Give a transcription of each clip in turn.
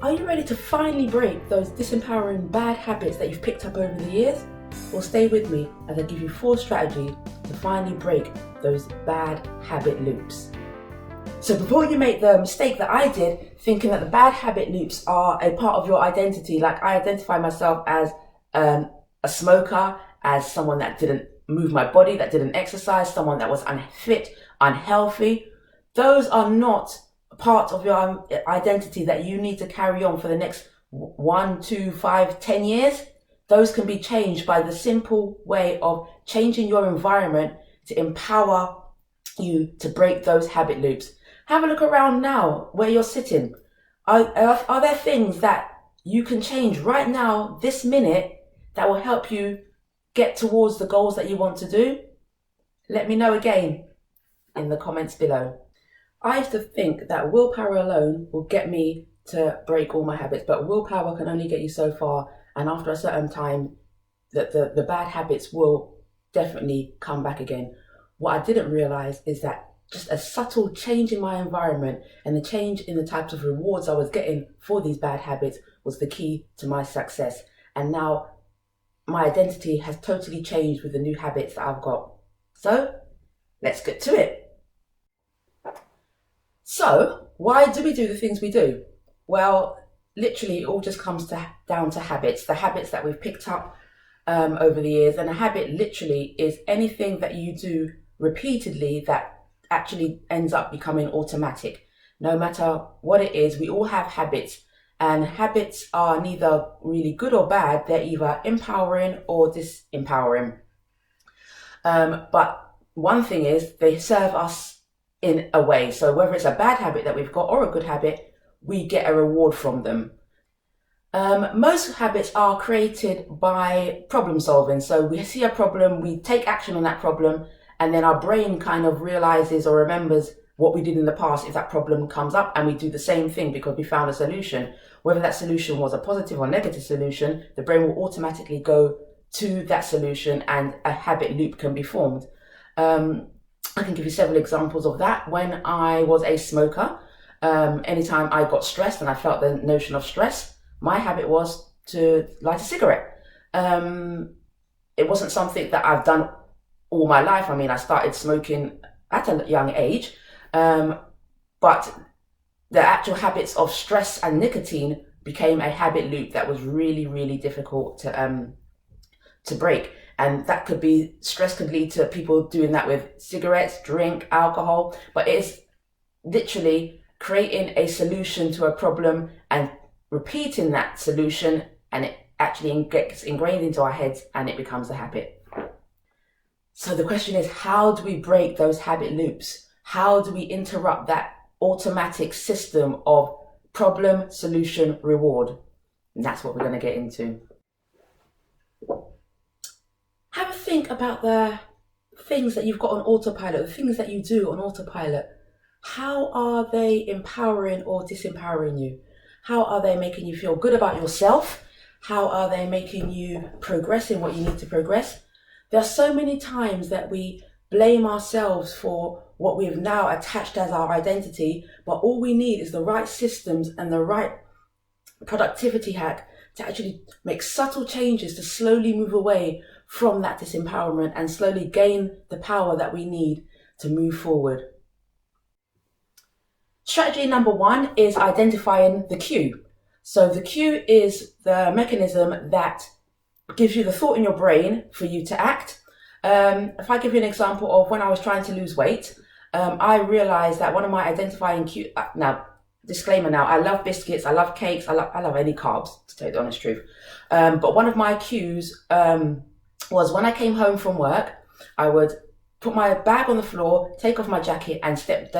Are you ready to finally break those disempowering bad habits that you've picked up over the years? Well, stay with me as I give you 4 strategies to finally break those bad habit loops. So before you make the mistake that I did, thinking that the bad habit loops are a part of your identity, like I identify myself as a smoker, as someone that didn't move my body, that didn't exercise, someone that was unfit, unhealthy, those are not part of your identity that you need to carry on for the next 1, 2, 5, 10 years. Those can be changed by the simple way of changing your environment to empower you to break those habit loops. Have a look around now where you're sitting. Are there things that you can change right now, this minute, that will help you get towards the goals that you want to do? Let me know again in the comments below. I used to think that willpower alone will get me to break all my habits, but willpower can only get you so far, and after a certain time, the bad habits will definitely come back again. What I didn't realize is that just a subtle change in my environment and the change in the types of rewards I was getting for these bad habits was the key to my success. And now my identity has totally changed with the new habits that I've got. So let's get to it. So, why do we do the things we do? Well, literally, it all just comes down to habits, the habits that we've picked up over the years. And a habit literally is anything that you do repeatedly that actually ends up becoming automatic. No matter what it is, we all have habits. And habits are neither really good or bad. They're either empowering or disempowering. But one thing is, they serve us in a way. So whether it's a bad habit that we've got or a good habit, we get a reward from them. Most habits are created by problem solving. So we see a problem, we take action on that problem, and then our brain kind of realizes or remembers what we did in the past if that problem comes up, and we do the same thing because we found a solution. Whether that solution was a positive or negative solution, the brain will automatically go to that solution and a habit loop can be formed. I can give you several examples of that. When I was a smoker, anytime I got stressed and I felt the notion of stress, my habit was to light a cigarette. It wasn't something that I've done all my life. I mean, I started smoking at a young age, but the actual habits of stress and nicotine became a habit loop that was really, really difficult to break. And that could be, stress could lead to people doing that with cigarettes, drink, alcohol, but it's literally creating a solution to a problem and repeating that solution, and it actually gets ingrained into our heads and it becomes a habit. So the question is, how do we break those habit loops? How do we interrupt that automatic system of problem, solution, reward? And that's what we're going to get into. Have a think about the things that you've got on autopilot, the things that you do on autopilot. How are they empowering or disempowering you? How are they making you feel good about yourself? How are they making you progress in what you need to progress? There are so many times that we blame ourselves for what we have now attached as our identity, but all we need is the right systems and the right productivity hack to actually make subtle changes to slowly move away from that disempowerment and slowly gain the power that we need to move forward. Strategy number 1 is identifying the cue. So the cue is the mechanism that gives you the thought in your brain for you to act. If I give you an example of when I was trying to lose weight, I realized that one of my identifying cues, now disclaimer now, I love biscuits, I love cakes, I love any carbs, to tell you the honest truth. But one of my cues was when I came home from work, I would put my bag on the floor, take off my jacket and step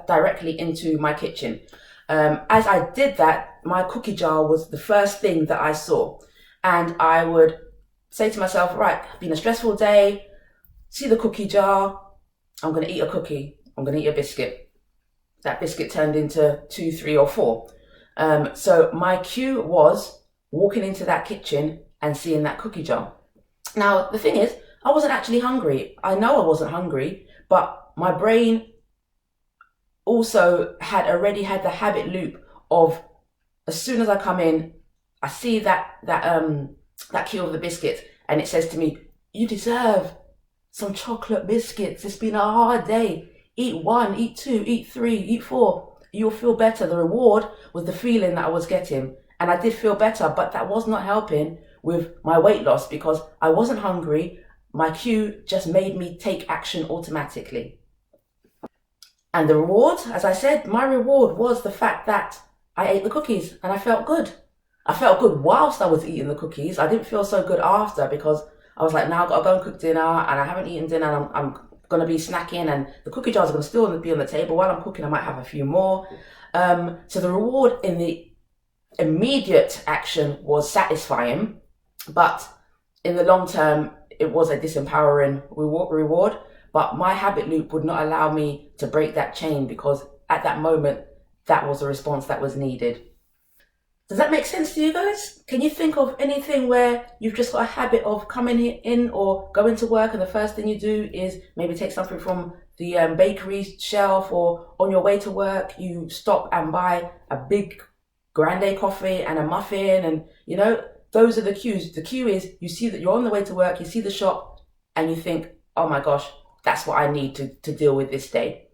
directly into my kitchen. As I did that, my cookie jar was the first thing that I saw. And I would say to myself, right, it's been a stressful day, see the cookie jar, I'm going to eat a cookie, I'm going to eat a biscuit. That biscuit turned into 2, 3 or 4. So my cue was walking into that kitchen and seeing that cookie jar. Now, the thing is, I wasn't actually hungry. I know I wasn't hungry, but my brain also had already had the habit loop of as soon as I come in, I see that queue of the biscuits, and it says to me, "You deserve some chocolate biscuits. It's been a hard day. Eat one, eat two, eat three, eat four. You'll feel better." The reward was the feeling that I was getting, and I did feel better, but that was not helping with my weight loss because I wasn't hungry. My cue just made me take action automatically. And the reward, as I said, my reward was the fact that I ate the cookies and I felt good. I felt good whilst I was eating the cookies. I didn't feel so good after because I was like, now I've got to go and cook dinner, and I haven't eaten dinner, and I'm going to be snacking, and the cookie jars are going to still be on the table. While I'm cooking, I might have a few more. So the reward in the immediate action was satisfying, but in the long term, it was a disempowering reward. But my habit loop would not allow me to break that chain because at that moment, that was the response that was needed. Does that make sense to you guys? Can you think of anything where you've just got a habit of coming in or going to work and the first thing you do is maybe take something from the bakery shelf, or on your way to work, you stop and buy a big grande coffee and a muffin, and you know, those are the cues. The cue is you see that you're on the way to work, you see the shop, and you think, oh my gosh, that's what I need to deal with this day.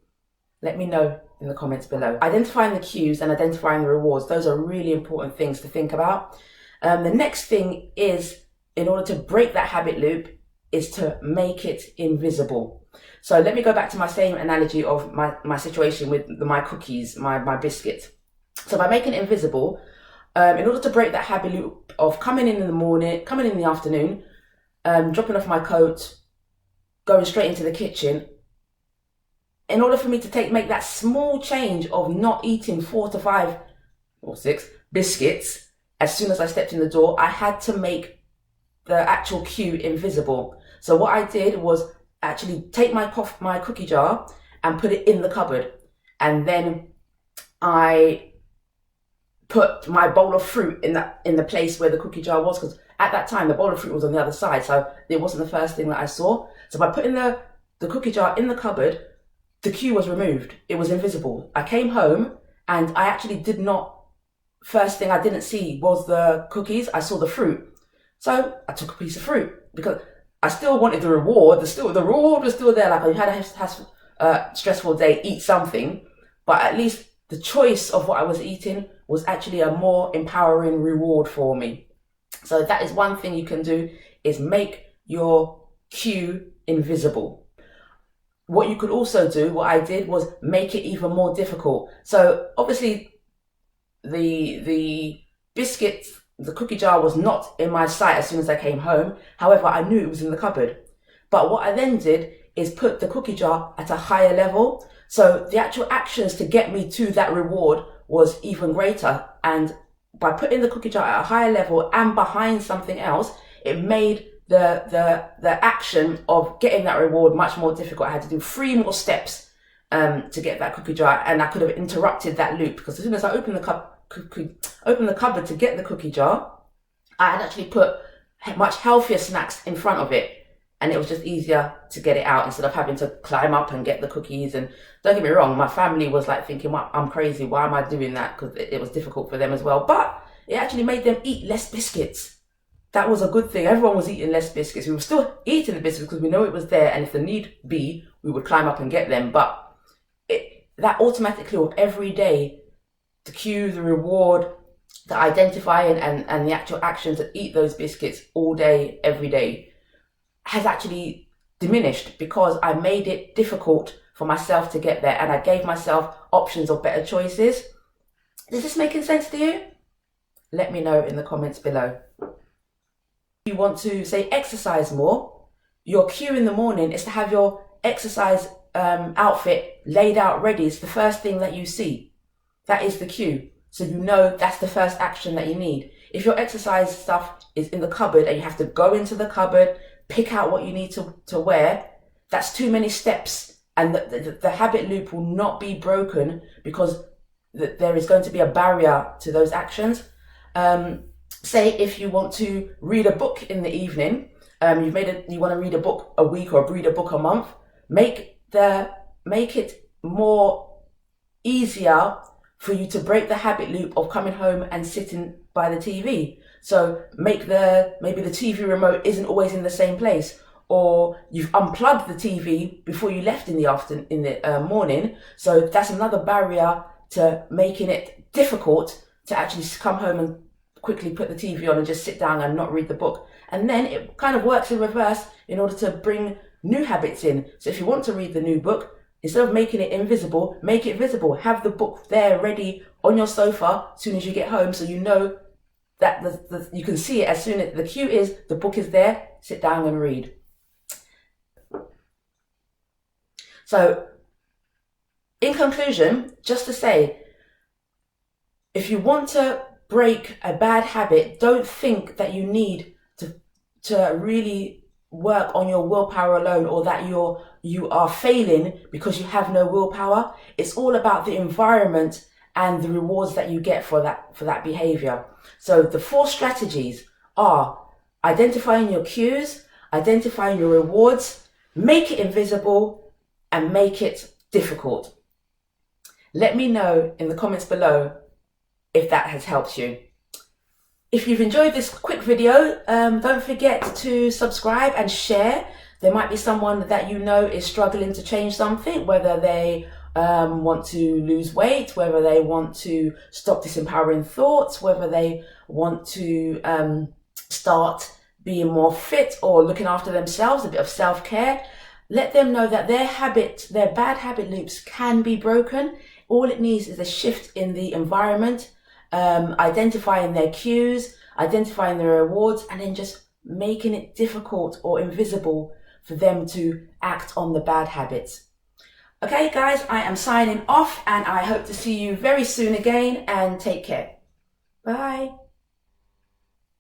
Let me know in the comments below. Identifying the cues and identifying the rewards, those are really important things to think about. The next thing is, in order to break that habit loop, is to make it invisible. So let me go back to my same analogy of my situation with my cookies, my biscuits. So by making it invisible, in order to break that habit loop of coming in the morning, coming in the afternoon, dropping off my coat, going straight into the kitchen, in order for me to make that small change of not eating 4 to 5 or 6 biscuits as soon as I stepped in the door, I had to make the actual cue invisible. So what I did was actually take my cookie jar and put it in the cupboard, and then I put my bowl of fruit in the place where the cookie jar was, because at that time the bowl of fruit was on the other side, so it wasn't the first thing that I saw. So by putting the cookie jar in the cupboard, the cue was removed. It was invisible. I came home and I actually first thing I didn't see was the cookies. I saw the fruit. So I took a piece of fruit because I still wanted the reward. The reward was still there. Like, I had a stressful day, eat something. But at least the choice of what I was eating was actually a more empowering reward for me. So that is one thing you can do, is make your cue invisible. What you could also do, what I did, was make it even more difficult. So obviously the biscuits, the cookie jar was not in my sight as soon as I came home. However, I knew it was in the cupboard. But what I then did is put the cookie jar at a higher level. So the actual actions to get me to that reward was even greater. And by putting the cookie jar at a higher level and behind something else, it made the action of getting that reward much more difficult. I had to do 3 more steps to get that cookie jar, and I could have interrupted that loop, because as soon as I opened the cupboard to get the cookie jar, I had actually put much healthier snacks in front of it, and it was just easier to get it out instead of having to climb up and get the cookies. And don't get me wrong, my family was like thinking, well, I'm crazy, why am I doing that? Because it was difficult for them as well, but it actually made them eat less biscuits. That was a good thing. Everyone was eating less biscuits. We were still eating the biscuits because we know it was there, and if the need be, we would climb up and get them. But that automatically, of every day, the cue, the reward, the identifying and the actual action to eat those biscuits all day, every day, has actually diminished because I made it difficult for myself to get there, and I gave myself options of better choices. Is this making sense to you? Let me know in the comments below. If you want to, say, exercise more, your cue in the morning is to have your exercise outfit laid out ready. It's the first thing that you see. That is the cue. So you know that's the first action that you need. If your exercise stuff is in the cupboard and you have to go into the cupboard, pick out what you need to wear, that's too many steps, and the habit loop will not be broken because there is going to be a barrier to those actions. Say if you want to read a book in the evening, you want to read a book a week or read a book a month, make it more easier for you to break the habit loop of coming home and sitting by the TV. So maybe the TV remote isn't always in the same place, or you've unplugged the TV before you left in the morning. So that's another barrier to making it difficult to actually come home and quickly put the TV on and just sit down and not read the book. And then it kind of works in reverse in order to bring new habits in. So if you want to read the new book, instead of making it invisible, make it visible. Have the book there ready on your sofa as soon as you get home, so you know that you can see it as soon as the cue is the book is there. Sit down and read. So in conclusion, just to say, if you want to break a bad habit, don't think that you need to really work on your willpower alone, or that you are failing because you have no willpower. It's all about the environment and the rewards that you get for that behavior. So the 4 strategies are identifying your cues, identifying your rewards, make it invisible, and make it difficult. Let me know in the comments below if that has helped you. If you've enjoyed this quick video, don't forget to subscribe and share. There might be someone that you know is struggling to change something, whether they want to lose weight, whether they want to stop disempowering thoughts, whether they want to start being more fit or looking after themselves, a bit of self-care. Let them know that their bad habit loops can be broken. All it needs is a shift in the environment, identifying their cues, identifying their rewards, and then just making it difficult or invisible for them to act on the bad habits. Okay guys, I am signing off, and I hope to see you very soon again, and take care. Bye.